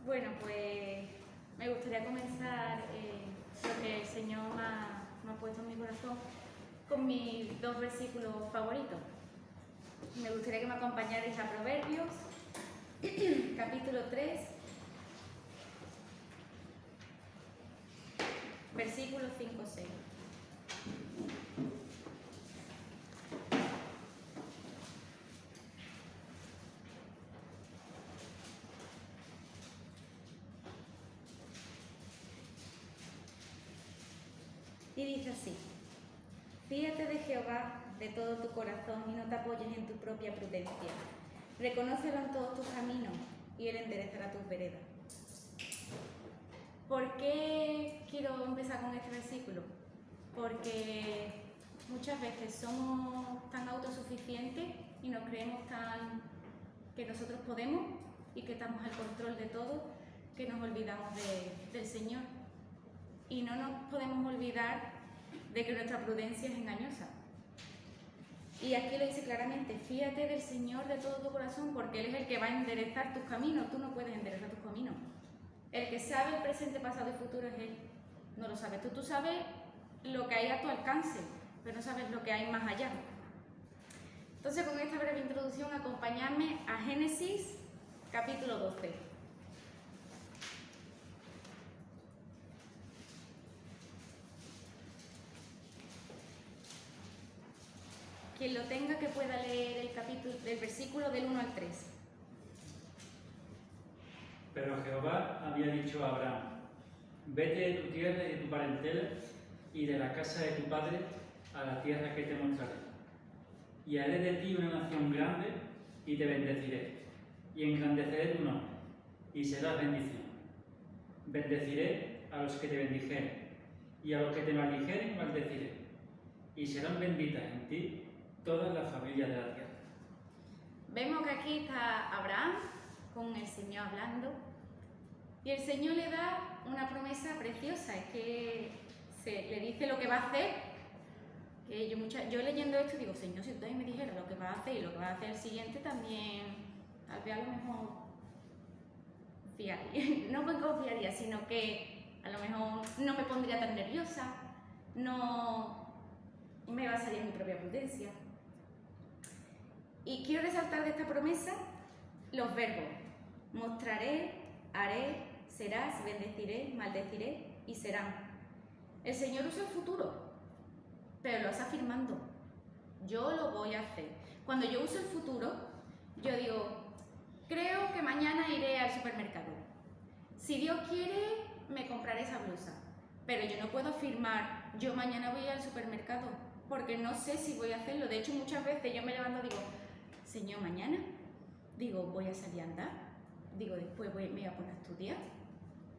Bueno, pues me gustaría comenzar lo que el Señor me ha puesto en mi corazón con mis dos versículos favoritos. Me gustaría que me acompañarais a Proverbios, capítulo 3, versículos 5-6. Y dice así: fíate de Jehová de todo tu corazón y no te apoyes en tu propia prudencia. Reconócelo en todos tus caminos y Él enderezará tus veredas. ¿Por qué quiero empezar con este versículo? Porque muchas veces somos tan autosuficientes y nos creemos tan que nosotros podemos y que estamos al control de todo, que nos olvidamos del Señor. Y no nos podemos olvidar de que nuestra prudencia es engañosa. Y aquí lo dice claramente: fíate del Señor de todo tu corazón, porque Él es el que va a enderezar tus caminos. Tú no puedes enderezar tus caminos. El que sabe el presente, pasado y futuro es Él. No lo sabes tú. Tú sabes lo que hay a tu alcance, pero no sabes lo que hay más allá. Entonces, con esta breve introducción, acompañadme a Génesis, capítulo 12. Quien lo tenga, que pueda leer el versículo del 1 al 3. Pero Jehová había dicho a Abraham: vete de tu tierra y de tu parentela y de la casa de tu padre a la tierra que te mostraré. Y haré de ti una nación grande y te bendeciré, y engrandeceré tu nombre, y serás bendición. Bendeciré a los que te bendijeren, y a los que te maldijeren maldeciré, y serán benditas en ti todas las familias de la tierra. Vemos que aquí está Abraham con el Señor hablando, y el Señor le da una promesa preciosa. Es que le dice lo que va a hacer. Que yo leyendo esto digo: Señor, si tú también me dijeras lo que va a hacer y lo que va a hacer el siguiente, también tal vez a lo mejor confiaría. No me confiaría, sino que a lo mejor no me pondría tan nerviosa, no me basaría en mi propia prudencia. Y quiero resaltar de esta promesa los verbos: mostraré, haré, serás, bendeciré, maldeciré y serán. El Señor usa el futuro, pero lo está afirmando: yo lo voy a hacer. Cuando yo uso el futuro, yo digo: creo que mañana iré al supermercado. Si Dios quiere, me compraré esa blusa. Pero yo no puedo afirmar: yo mañana voy al supermercado, porque no sé si voy a hacerlo. De hecho, muchas veces yo me levanto y digo: Señor, mañana, digo, voy a salir a andar, digo, después me voy a poner a estudiar,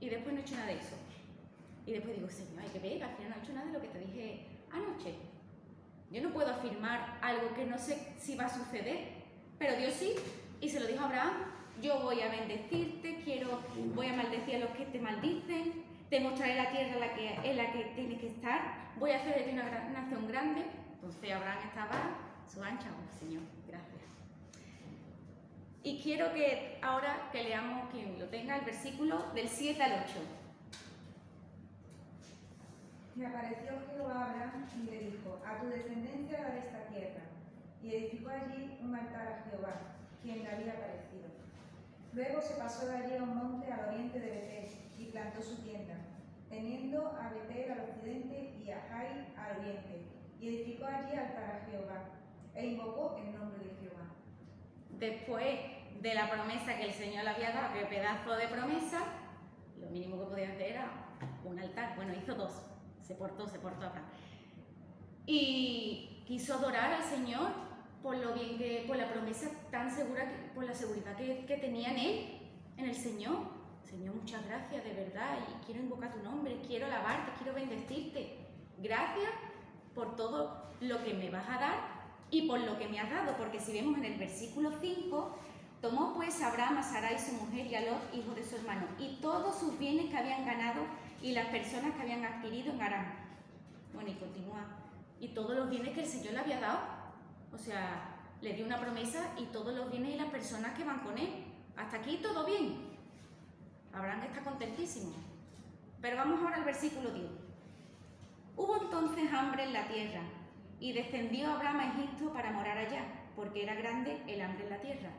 y después no he hecho nada de eso. Y después digo: Señor, hay que ver, al final no he hecho nada de lo que te dije anoche. Yo no puedo afirmar algo que no sé si va a suceder, pero Dios sí, y se lo dijo a Abraham: yo voy a bendecirte, voy a maldecir a los que te maldicen, te mostraré la tierra en la que tienes que estar, voy a hacer de ti una nación grande. Entonces Abraham estaba su ancha: oh, Señor, gracias. Y quiero que ahora que leamos, quien lo tenga, el versículo del 7 al 8. Y apareció Jehová a Abraham y le dijo: a tu descendencia daré esta tierra. Y edificó allí un altar a Jehová, quien le había aparecido. Luego se pasó de allí a un monte al oriente de Betel y plantó su tienda, teniendo a Betel al occidente y a Jai al oriente. Y edificó allí altar a Jehová, e invocó el nombre de Jehová. Después de la promesa que el Señor le había dado, que pedazo de promesa, lo mínimo que podía hacer era un altar. Bueno, hizo dos. Se portó Abraham. Y quiso adorar al Señor por la promesa tan segura, por la seguridad que tenía en él, en el Señor. Señor, muchas gracias, de verdad, y quiero invocar tu nombre, quiero alabarte, quiero bendecirte. Gracias por todo lo que me vas a dar y por lo que me has dado, porque si vemos en el versículo 5, tomó pues Abraham a Sarai su mujer y a Lot, hijo de su hermano, y todos sus bienes que habían ganado y las personas que habían adquirido en Harán. Bueno, y continúa. Y todos los bienes que el Señor le había dado. O sea, le dio una promesa y todos los bienes y las personas que van con él. Hasta aquí todo bien. Abraham está contentísimo. Pero vamos ahora al versículo 10. Hubo entonces hambre en la tierra, y descendió Abraham a Egipto para morar allá, porque era grande el hambre en la tierra.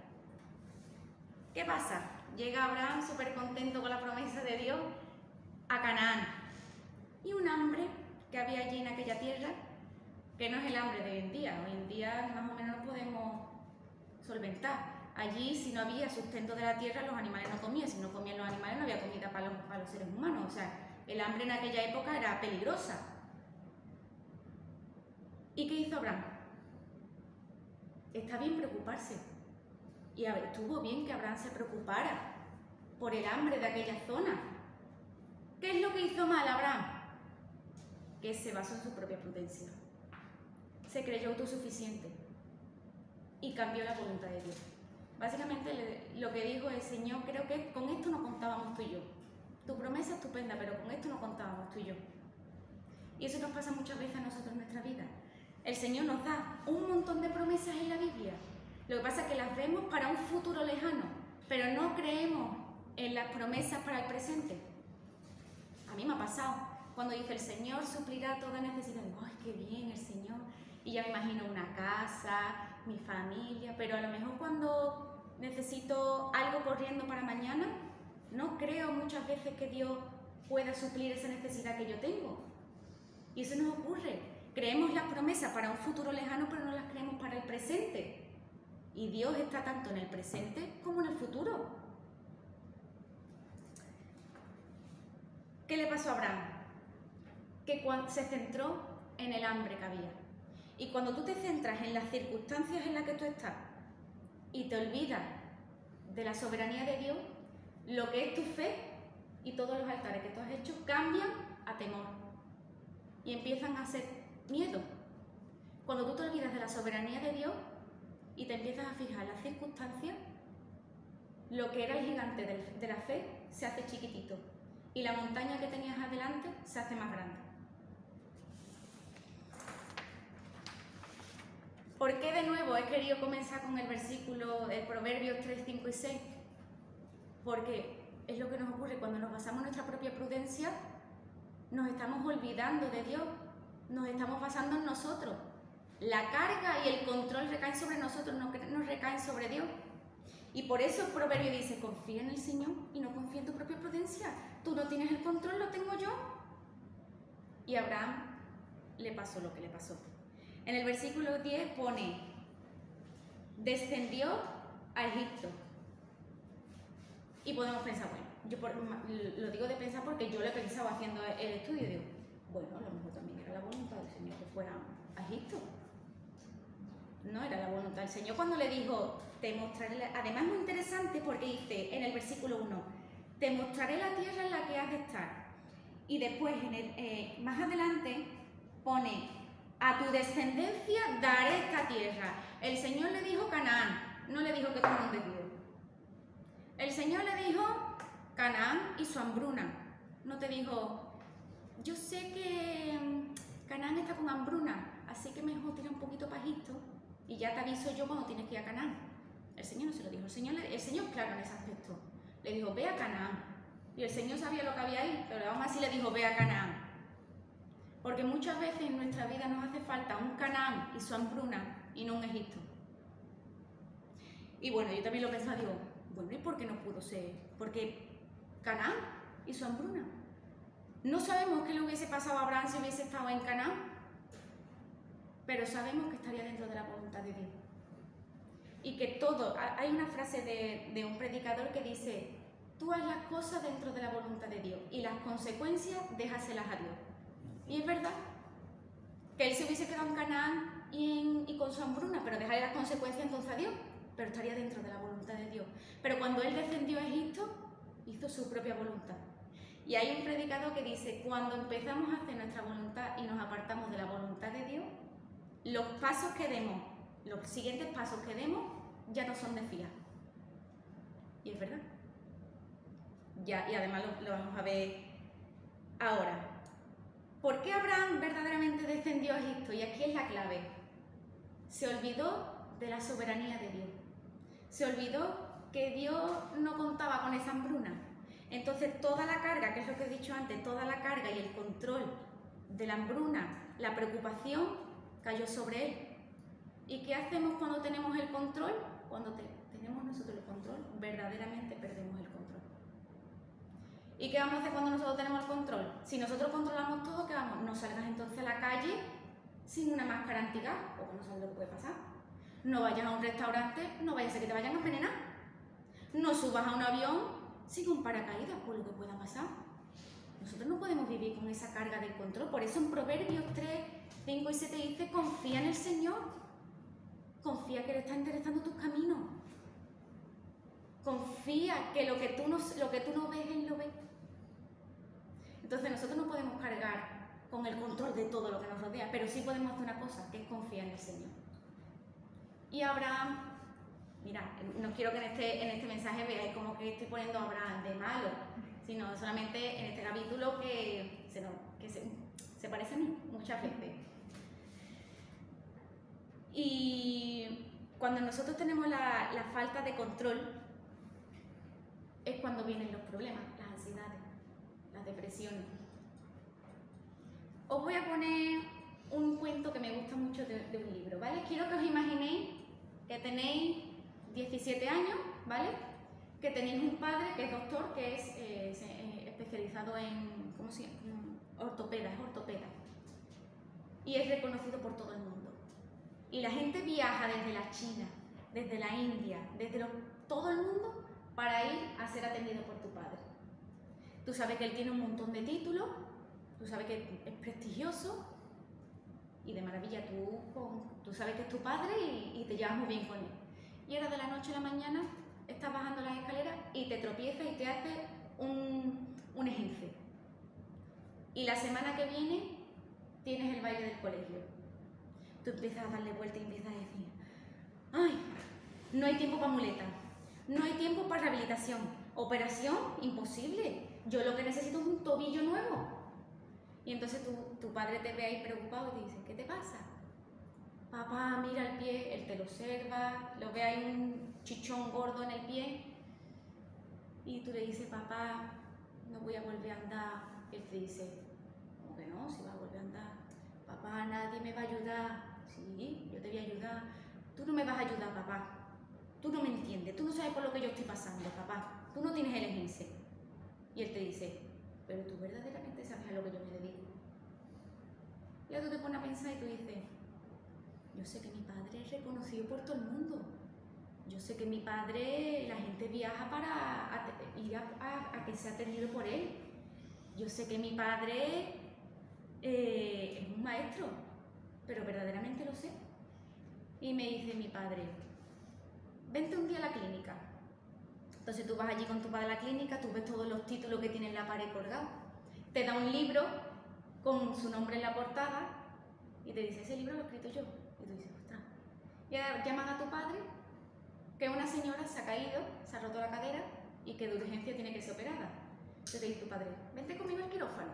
¿Qué pasa? Llega Abraham súper contento con la promesa de Dios a Canaán. Y un hambre que había allí en aquella tierra, que no es el hambre de hoy en día. Hoy en día más o menos lo podemos solventar. Allí, si no había sustento de la tierra, los animales no comían. Si no comían los animales, no había comida para los seres humanos. O sea, el hambre en aquella época era peligrosa. ¿Y qué hizo Abraham? Está bien preocuparse. Y estuvo bien que Abraham se preocupara por el hambre de aquella zona. ¿Qué es lo que hizo mal Abraham? Que se basó en su propia prudencia. Se creyó autosuficiente y cambió la voluntad de Dios. Básicamente lo que dijo el Señor, creo que con esto no contábamos tú y yo. Tu promesa es estupenda, pero con esto no contábamos tú y yo. Y eso nos pasa muchas veces a nosotros en nuestra vida. El Señor nos da un montón de promesas en la Biblia. Lo que pasa es que las vemos para un futuro lejano, pero no creemos en las promesas para el presente. A mí me ha pasado. Cuando dice el Señor suplirá toda necesidad, digo, ¡ay, qué bien el Señor! Y ya me imagino una casa, mi familia, pero a lo mejor cuando necesito algo corriendo para mañana, no creo muchas veces que Dios pueda suplir esa necesidad que yo tengo. Y eso nos ocurre. Creemos las promesas para un futuro lejano, pero no las creemos para el presente. Y Dios está tanto en el presente como en el futuro. ¿Qué le pasó a Abraham? Que se centró en el hambre que había. Y cuando tú te centras en las circunstancias en las que tú estás y te olvidas de la soberanía de Dios, lo que es tu fe y todos los altares que tú has hecho cambian a temor y empiezan a ser miedo. Cuando tú te olvidas de la soberanía de Dios y te empiezas a fijar en las circunstancias, lo que era el gigante de la fe se hace chiquitito y la montaña que tenías adelante se hace más grande. ¿Por qué de nuevo he querido comenzar con el versículo de Proverbios 3, 5 y 6? Porque es lo que nos ocurre cuando nos basamos en nuestra propia prudencia, nos estamos olvidando de Dios, nos estamos basando en nosotros. La carga y el control recaen sobre nosotros, no recaen sobre Dios. Y por eso el proverbio dice, confía en el Señor y no confía en tu propia prudencia. Tú no tienes el control, lo tengo yo. Y a Abraham le pasó lo que le pasó. En el versículo 10 pone, descendió a Egipto. Y podemos pensar, bueno, yo lo digo de pensar porque yo lo he pensado haciendo el estudio y digo, bueno, a lo mejor también era la voluntad del Señor que fuera a Egipto. No era la voluntad del Señor cuando le dijo, te mostraré, además es muy interesante porque dice en el versículo 1, te mostraré la tierra en la que has de estar. Y después, más adelante, pone, a tu descendencia daré esta tierra. El Señor le dijo Canaán, no le dijo que tú no Dios. El Señor le dijo Canaán y su hambruna. No te dijo, yo sé que Canaán está con hambruna, así que mejor tira un poquito para Egipto y ya te aviso yo cuando tienes que ir a Canaán. El Señor no se lo dijo, el Señor claro en ese aspecto. Le dijo, ve a Canaán. Y el Señor sabía lo que había ahí, pero aún así le dijo, ve a Canaán. Porque muchas veces en nuestra vida nos hace falta un Canaán y su hambruna y no un Egipto. Y bueno, yo también lo pensaba, digo, bueno, ¿y por qué no pudo ser? Porque Canaán y su hambruna. No sabemos qué le hubiese pasado a Abraham si hubiese estado en Canaán, pero sabemos que estaría dentro de la voluntad de Dios. Y que todo, hay una frase de un predicador que dice, tú haz las cosas dentro de la voluntad de Dios y las consecuencias déjaselas a Dios. Y es verdad, que él se hubiese quedado en Canaán y con su hambruna, pero dejarle las consecuencias entonces a Dios, pero estaría dentro de la voluntad de Dios. Pero cuando él descendió a Egipto, hizo su propia voluntad. Y hay un predicador que dice, cuando empezamos a hacer nuestra voluntad y nos apartamos de la voluntad de Dios, los pasos que demos, los siguientes pasos que demos, ya no son de fiar. Y es verdad. Ya, y además lo vamos a ver ahora. ¿Por qué Abraham verdaderamente descendió a Egipto? Y aquí es la clave. Se olvidó de la soberanía de Dios. Se olvidó que Dios no contaba con esa hambruna. Entonces toda la carga, que es lo que he dicho antes, toda la carga y el control de la hambruna, la preocupación, cayó sobre él. ¿Y qué hacemos cuando tenemos el control? Cuando tenemos nosotros el control, verdaderamente perdemos el control. ¿Y qué vamos a hacer cuando nosotros tenemos el control? Si nosotros controlamos todo, ¿qué vamos? No salgas entonces a la calle sin una máscara antigas, porque no sabes lo que puede pasar. No vayas a un restaurante, no vayas a que te vayan a envenenar. No subas a un avión sin un paracaídas, por lo que pueda pasar. Nosotros no podemos vivir con esa carga del control. Por eso en Proverbios 3, 5 y 7 dice, confía en el Señor. Confía que Él está enderezando tus caminos. Confía que lo que tú no ves, Él lo ve. Entonces nosotros no podemos cargar con el control de todo lo que nos rodea, pero sí podemos hacer una cosa, que es confiar en el Señor. Y Abraham, mira, no quiero que en este mensaje veáis como que estoy poniendo a Abraham de malo, sino solamente en este capítulo que se parece a mí muchas veces. Y cuando nosotros tenemos la falta de control, es cuando vienen los problemas, las ansiedades, las depresiones. Os voy a poner un cuento que me gusta mucho de un libro, ¿vale? Quiero que os imaginéis que tenéis 17 años, ¿vale? Que tenéis un padre que es doctor, que es especializado en, ¿cómo se llama? Es ortopeda. Y es reconocido por todo el mundo. Y la gente viaja desde la China, desde la India, todo el mundo para ir a ser atendido por tu padre. Tú sabes que él tiene un montón de títulos, tú sabes que es prestigioso y de maravilla, tú sabes que es tu padre y te llevas muy bien con él. Y ahora de la noche a la mañana estás bajando las escaleras y te tropiezas y te haces un esguince. Y la semana que viene tienes el baile del colegio. Tú empiezas a darle vuelta y empiezas a decir, ¡ay! No hay tiempo para muletas, no hay tiempo para rehabilitación, operación, imposible. Yo lo que necesito es un tobillo nuevo. Y entonces tu padre te ve ahí preocupado y te dice, ¿qué te pasa? Papá, mira el pie, él te lo observa, lo ve ahí un chichón gordo en el pie. Y tú le dices, papá, no voy a volver a andar. Él te dice, ¿cómo que no? Si vas a volver a andar. Papá, nadie me va a ayudar. Sí, yo te voy a ayudar. Tú no me vas a ayudar, papá. Tú no me entiendes, tú no sabes por lo que yo estoy pasando, papá. Tú no tienes el esguince. Y él te dice, pero tú verdaderamente sabes a lo que yo me dedico. Y ahora tú te pones a pensar y tú dices, yo sé que mi padre es reconocido por todo el mundo. Yo sé que mi padre, la gente viaja para ir a que sea atendido por él. Yo sé que mi padre es un maestro, pero verdaderamente lo sé. Y me dice mi padre, vente un día a la clínica. Entonces tú vas allí con tu padre a la clínica, tú ves todos los títulos que tiene en la pared colgados. Te da un libro con su nombre en la portada y te dice, ese libro lo he escrito yo. Y tú dices, ostras. Y ahora llaman a tu padre, que una señora se ha caído, se ha roto la cadera y que de urgencia tiene que ser operada. Entonces te dice tu padre, vente conmigo al quirófano.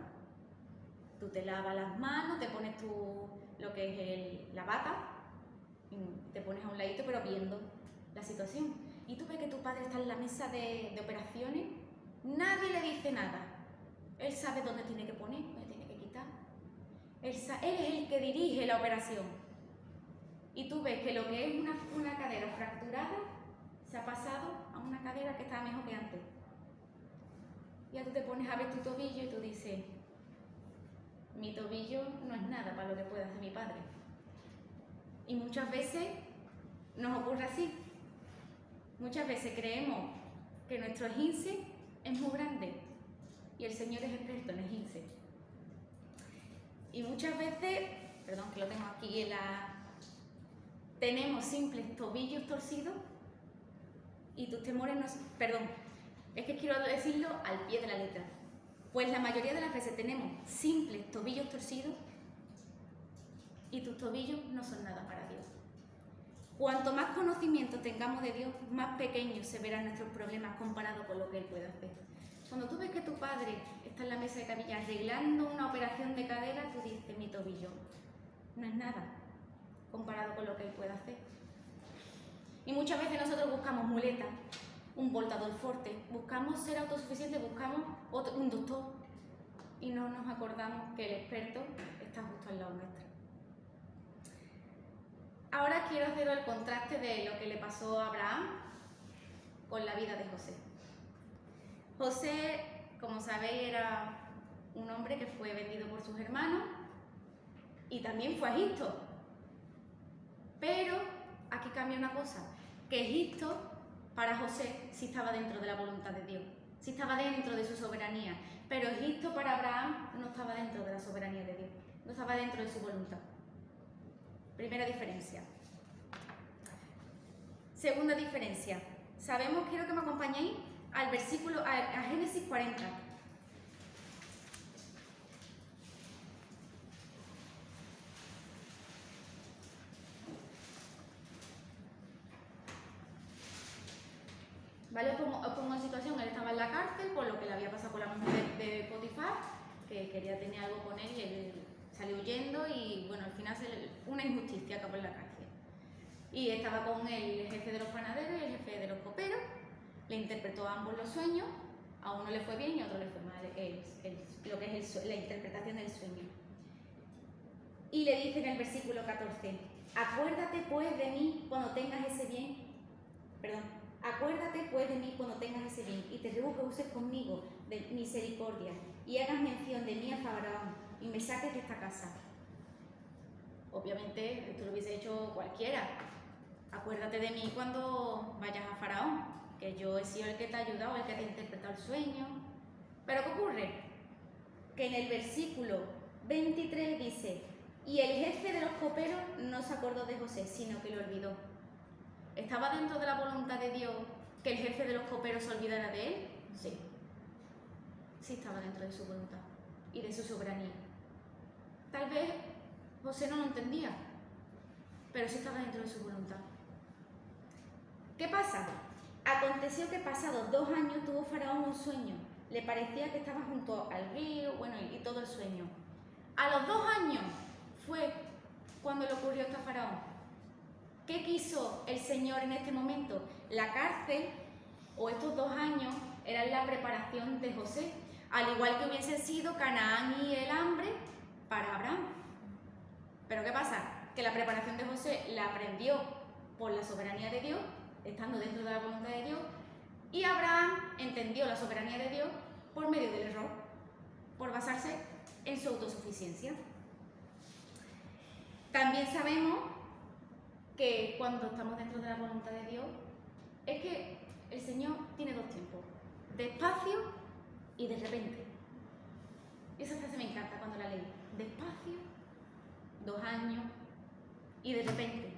Tú te lavas las manos, te pones lo que es la bata, y te pones a un ladito pero viendo la situación. Y tú ves que tu padre está en la mesa de operaciones, nadie le dice nada. Él sabe dónde tiene que poner, dónde tiene que quitar. Él es el que dirige la operación. Y tú ves que lo que es una cadera fracturada se ha pasado a una cadera que estaba mejor que antes. Y ya tú te pones a ver tu tobillo y tú dices, mi tobillo no es nada para lo que puede hacer mi padre. Y muchas veces nos ocurre así. Muchas veces creemos que nuestro esguince es muy grande y el Señor es experto en esguince. Y muchas veces, perdón que lo tengo aquí tenemos simples tobillos torcidos y tus temores es que quiero decirlo al pie de la letra. Pues la mayoría de las veces tenemos simples tobillos torcidos y tus tobillos no son nada para Dios. Cuanto más conocimiento tengamos de Dios, más pequeños se verán nuestros problemas comparados con lo que Él puede hacer. Cuando tú ves que tu padre está en la mesa de camilla arreglando una operación de cadera, tú dices, mi tobillo no es nada comparado con lo que Él puede hacer. Y muchas veces nosotros buscamos muletas un voltador fuerte, buscamos ser autosuficientes, buscamos un doctor y no nos acordamos que el experto está justo al lado nuestro. Ahora quiero haceros el contraste de lo que le pasó a Abraham con la vida de José. José, como sabéis, era un hombre que fue vendido por sus hermanos y también fue a Egipto. Pero aquí cambia una cosa, que Egipto para José sí estaba dentro de la voluntad de Dios, sí estaba dentro de su soberanía, pero Egipto para Abraham no estaba dentro de la soberanía de Dios, no estaba dentro de su voluntad. Primera diferencia. Segunda diferencia. Sabemos, quiero que me acompañéis al versículo, a Génesis 40. ¿Vale? Os pongo en situación, él estaba en la cárcel por lo que le había pasado con la mujer de Potifar, que quería tener algo con él y él salió huyendo y bueno, al final una injusticia acabó en la cárcel. Y estaba con el jefe de los panaderos y el jefe de los coperos, le interpretó a ambos los sueños, a uno le fue bien y a otro le fue mal, lo que es la interpretación del sueño. Y le dice en el versículo 14, acuérdate pues de mí cuando tengas ese bien, acuérdate pues de mí cuando tengas ese bien y te ruego que uses conmigo de misericordia y hagas mención de mí a Faraón y me saques de esta casa. Obviamente esto lo hubiese hecho cualquiera. Acuérdate de mí cuando vayas a Faraón, que yo he sido el que te ha ayudado, el que te ha interpretado el sueño. Pero ¿qué ocurre? Que en el versículo 23 dice, y el jefe de los coperos no se acordó de José, sino que lo olvidó. ¿Estaba dentro de la voluntad de Dios que el jefe de los coperos se olvidara de él? Sí. Sí estaba dentro de su voluntad y de su soberanía. Tal vez José no lo entendía, pero sí estaba dentro de su voluntad. ¿Qué pasa? Aconteció que pasados 2 años tuvo Faraón un sueño. Le parecía que estaba junto al río, bueno, y todo el sueño. A los 2 años fue cuando le ocurrió esto a Faraón. ¿Qué quiso el Señor en este momento? La cárcel, o estos 2 años, eran la preparación de José, al igual que hubiese sido Canaán y el hambre para Abraham. Pero ¿qué pasa? Que la preparación de José la aprendió por la soberanía de Dios, estando dentro de la voluntad de Dios, y Abraham entendió la soberanía de Dios por medio del error, por basarse en su autosuficiencia. También sabemos que cuando estamos dentro de la voluntad de Dios, es que el Señor tiene 2 tiempos, despacio y de repente. Esa frase me encanta cuando la leí. Despacio, 2 años y de repente.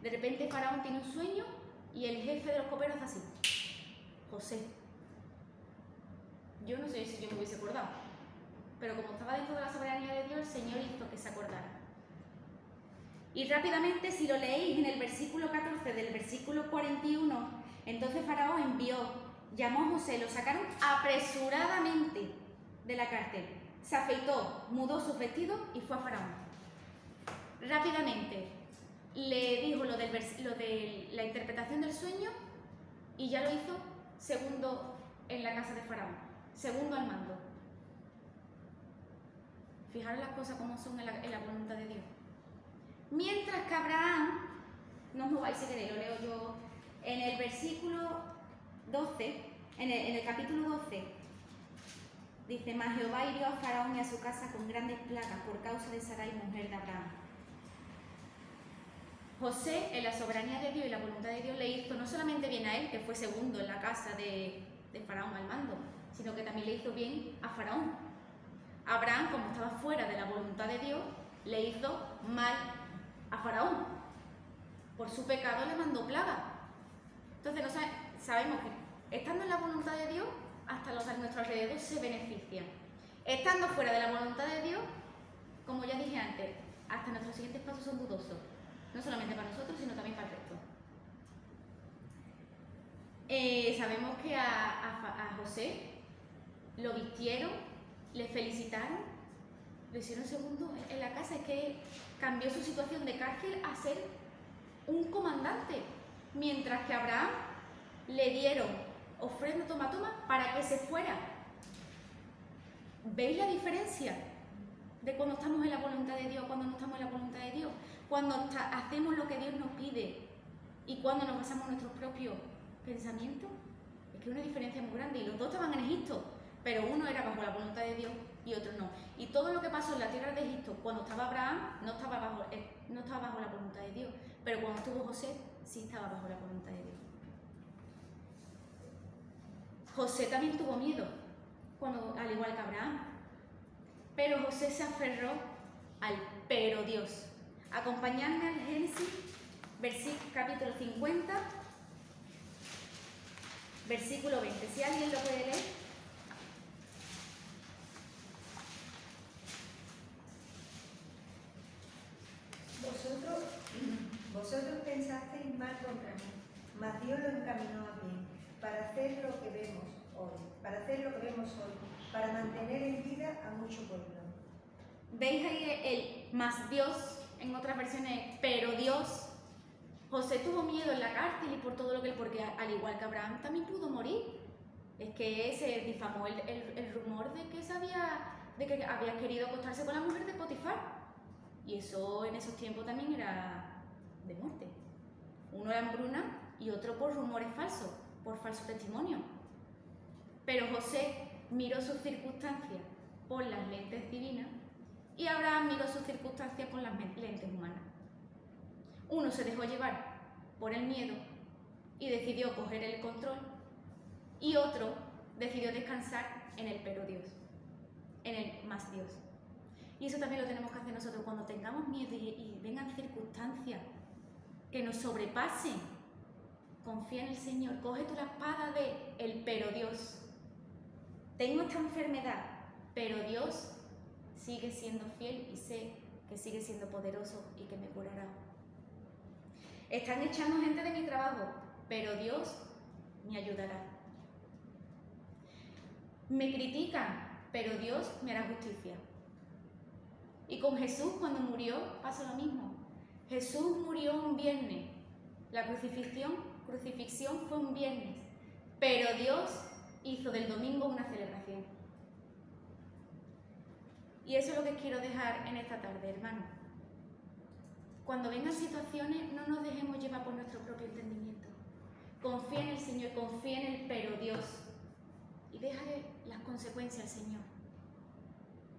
De repente Faraón tiene un sueño y el jefe de los coperos hace así. José. Yo no sé si yo me hubiese acordado, pero como estaba dentro de la soberanía de Dios, el Señor hizo que se acordara. Y rápidamente, si lo leéis en el versículo 14 del versículo 41, entonces Faraón envió, llamó a José, lo sacaron apresuradamente de la cárcel, se afeitó, mudó sus vestidos y fue a Faraón. Rápidamente le dijo lo de la interpretación del sueño y ya lo hizo segundo en la casa de Faraón, segundo al mando. Fijaros las cosas como son en la voluntad de Dios. Mientras que Abraham, no os mováis si queréis, lo leo yo, en el versículo 12, en el capítulo 12, dice, mas Jehová hirió a Faraón y a su casa con grandes plagas por causa de Sarai, mujer de Abraham. José, en la soberanía de Dios y la voluntad de Dios, le hizo no solamente bien a él, que fue segundo en la casa de Faraón al mando, sino que también le hizo bien a Faraón. Abraham, como estaba fuera de la voluntad de Dios, le hizo mal a Faraón. Por su pecado le mandó plaga. Entonces sabemos que estando en la voluntad de Dios, hasta los de nuestro alrededor se benefician. Estando fuera de la voluntad de Dios, como ya dije antes, hasta nuestros siguientes pasos son dudosos. No solamente para nosotros, sino también para el resto. Sabemos que a José lo vistieron, le felicitaron, lo hicieron segundo en la casa. Es que cambió su situación de cárcel a ser un comandante, mientras que a Abraham le dieron ofrenda, toma, para que se fuera. ¿Veis la diferencia de cuando estamos en la voluntad de Dios, cuando no estamos en la voluntad de Dios? Cuando hacemos lo que Dios nos pide y cuando nos basamos en nuestros propios pensamientos. Es que hay una diferencia muy grande, y los dos estaban en Egipto, pero uno era bajo la voluntad de Dios y otro no. Y todo lo que pasó en la tierra de Egipto, cuando estaba Abraham, no estaba bajo la voluntad de Dios, pero cuando estuvo José, sí estaba bajo la voluntad de Dios. José también tuvo miedo, al igual que Abraham, pero José se aferró al pero Dios. Acompañadme al Génesis, capítulo 50, versículo 20. Si alguien lo puede leer. Vosotros pensasteis mal contra mí, mas Dios lo encaminó a bien, para hacer lo que vemos hoy, para mantener en vida a mucho pueblo. ¿Veis ahí el más Dios, en otras versiones, pero Dios? José tuvo miedo en la cárcel y por todo lo que él, porque al igual que Abraham también pudo morir. Es que se difamó el rumor de que había querido acostarse con la mujer de Potifar. Y eso en esos tiempos también era de muerte. Uno era hambruna y otro por rumores falsos, por falso testimonio. Pero José miró sus circunstancias por las lentes divinas y Abraham miró sus circunstancias por las lentes humanas. Uno se dejó llevar por el miedo y decidió coger el control, y otro decidió descansar en el pero Dios, en el más Dios. Y eso también lo tenemos que hacer nosotros cuando tengamos miedo y vengan circunstancias que nos sobrepasen. Confía en el Señor, coge tú la espada de el pero Dios. Tengo esta enfermedad, pero Dios sigue siendo fiel y sé que sigue siendo poderoso y que me curará. Están echando gente de mi trabajo, pero Dios me ayudará. Me critican, pero Dios me hará justicia. Y con Jesús, cuando murió, pasó lo mismo. Jesús murió un viernes. La crucifixión fue un viernes. Pero Dios hizo del domingo una celebración. Y eso es lo que quiero dejar en esta tarde, hermanos. Cuando vengan situaciones, no nos dejemos llevar por nuestro propio entendimiento. Confía en el Señor, confía en el pero Dios. Y déjale las consecuencias al Señor.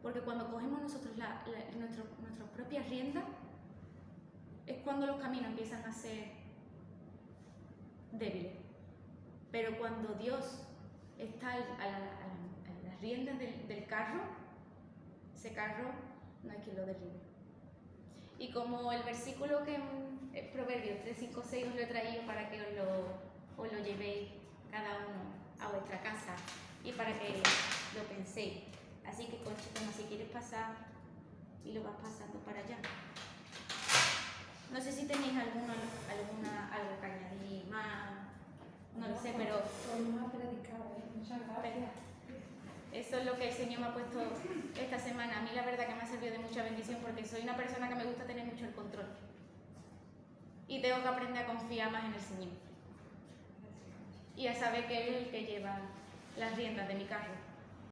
Porque cuando cogemos nosotros nuestras propias riendas, es cuando los caminos empiezan a ser débiles. Pero cuando Dios está a las riendas del carro, ese carro no hay quien lo derribe. Y como el versículo que en Proverbios 3, 5, 6 os lo he traído para que os lo llevéis cada uno a vuestra casa y para que lo penséis. Así que, Conchita, si quieres pasar y lo vas pasando para allá. No sé si tenéis algo que añadir más, no lo sé, pero Muchas gracias. eso es lo que el Señor me ha puesto esta semana. A mí la verdad que me ha servido de mucha bendición porque soy una persona que me gusta tener mucho el control. Y tengo que aprender a confiar más en el Señor. Y a saber que Él es el que lleva las riendas de mi carro.